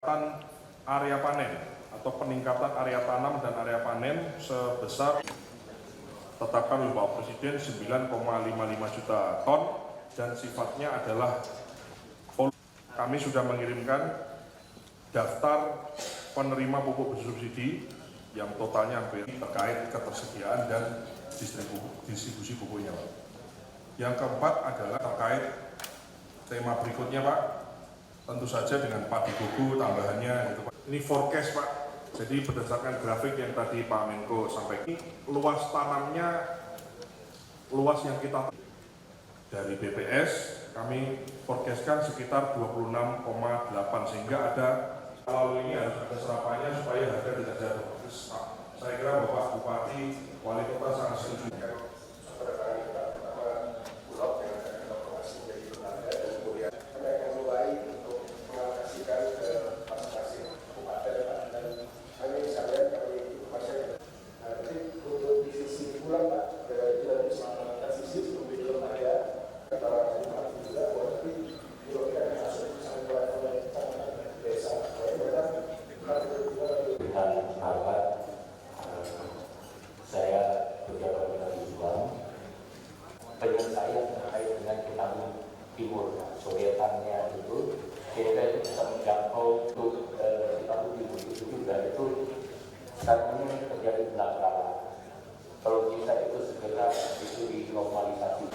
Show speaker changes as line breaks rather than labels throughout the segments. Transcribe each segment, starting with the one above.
Area panen atau peningkatan area tanam dan area panen sebesar tetapkan oleh Bapak Presiden 9,55 juta ton dan sifatnya adalah kami sudah mengirimkan daftar penerima pupuk bersubsidi yang totalnya hampir terkait ketersediaan dan distribusi pupuknya. Yang keempat adalah terkait tema berikutnya Pak, tentu saja dengan padi gogo tambahannya gitu Pak. Ini forecast Pak, jadi berdasarkan grafik yang tadi Pak Menko sampaikan, luas tanamnya, luas yang kita dari BPS kami forecastkan sekitar 26,8 sehingga ada kalau ini harus ada serapannya supaya harga tidak jatuh. Terus, saya kira Bapak Bupati, Wali Kota sangat setuju.
Penyelesaian terkait dengan Citarum Timur, sodetannya itu kira itu bisa menjangkau untuk Citarum Timur itu juga itu saat ini terjadi belakang. Kalau kita itu segera itu dinormalisasi.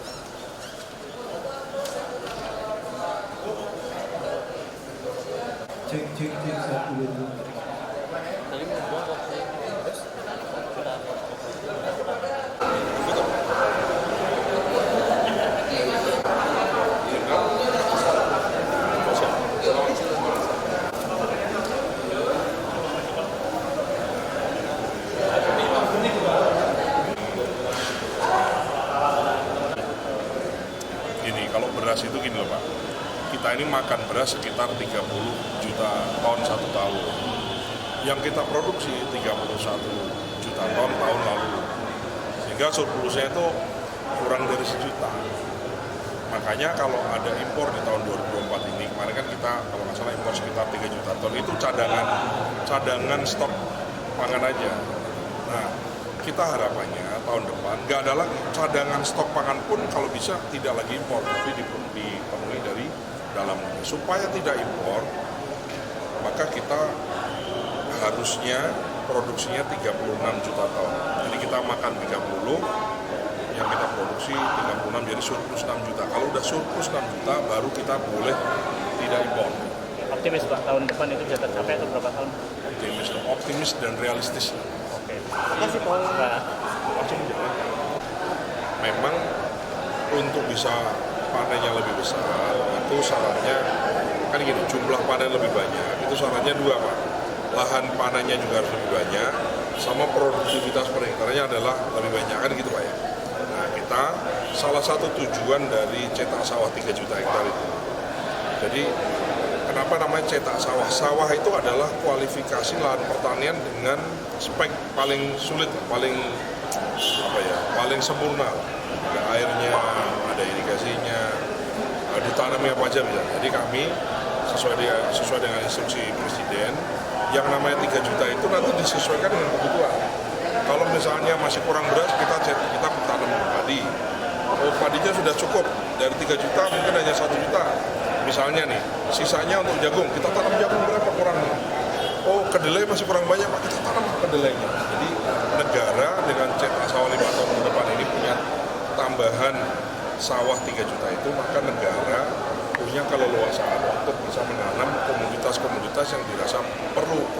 Cek satu dulu.
Kalau beras itu gini loh Pak, kita ini makan beras sekitar 30 juta ton satu tahun. Yang kita produksi 31 juta ton tahun lalu. Sehingga surplusnya itu kurang dari 1 juta. Makanya kalau ada impor di tahun 2024 ini, kemarin kan kita kalau nggak salah impor sekitar 3 juta ton, itu cadangan stok pangan aja. Nah, kita harapannya tahun depan nggak ada lagi cadangan stok pangan pun kalau bisa tidak lagi impor, tapi dipenuhi dari dalam negeri. Supaya tidak impor, maka kita harusnya produksinya 36 juta ton. Jadi kita makan 30, yang kita produksi 36, jadi surplus 6 juta. Kalau udah surplus 6 juta, baru kita boleh tidak impor.
Optimis Pak, tahun depan itu bisa tercapai atau berapa tahun?
Optimis dan realistis.
Apa sih Paul?
Memang untuk bisa panennya lebih besar, itu syaratnya kan gini, jumlah panen lebih banyak, itu syaratnya dua Pak. Lahan panennya juga harus lebih banyak, sama produktivitas per hektarnya adalah lebih banyak, kan gitu Pak ya. Nah kita, salah satu tujuan dari cetak sawah 3 juta hektar itu. Jadi kenapa namanya cetak sawah? Sawah itu adalah kualifikasi lahan pertanian dengan spek paling sulit, paling sempurna. Ada airnya, ada irigasinya, ditanami apa aja bisa. Jadi kami sesuai dengan instruksi Presiden, yang namanya 3 juta itu nanti disesuaikan dengan kebutuhan. Kalau misalnya masih kurang beras, kita tanam padi. Oh, padinya sudah cukup, dari 3 juta mungkin hanya 1 juta. Misalnya nih, sisanya untuk jagung, kita tanam jagung berapa kurangnya? Oh, kedelai masih kurang banyak, Pak, kita tanam kedelainya. Jadi negara dengan cetak sawah 5 tahun ke depan ini punya tambahan sawah 3 juta itu, maka negara punya keleluasaan untuk bisa menanam komoditas-komoditas yang dirasa perlu